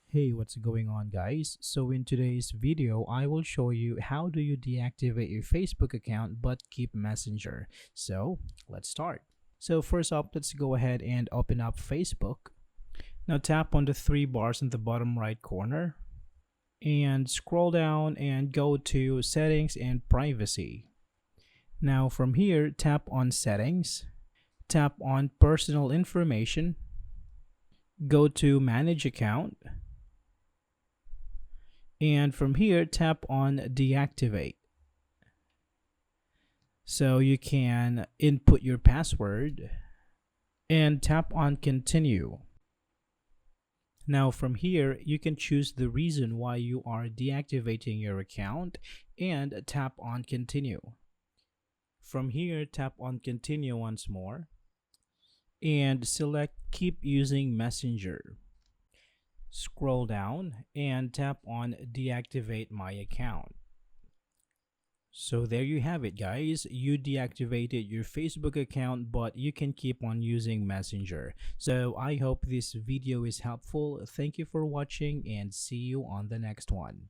Hey, what's going on, guys? So in today's video, I will show you how do you deactivate your Facebook account but keep Messenger. So let's start. So first up, let's go ahead and open up Facebook. Now tap on the three bars in the bottom right corner and scroll down and go to Settings and Privacy. Now from here, tap on Settings, tap on Personal Information, go to Manage Account, and from here tap on Deactivate. So you can input your password and tap on Continue. Now from here you can choose the reason why you are deactivating your account and tap on Continue. From here tap on Continue once more and select Keep Using Messenger. Scroll down and tap on Deactivate My Account. So there you have it, guys. You deactivated your Facebook account, but you can keep on using Messenger. So I hope this video is helpful. Thank you for watching and see you on the next one.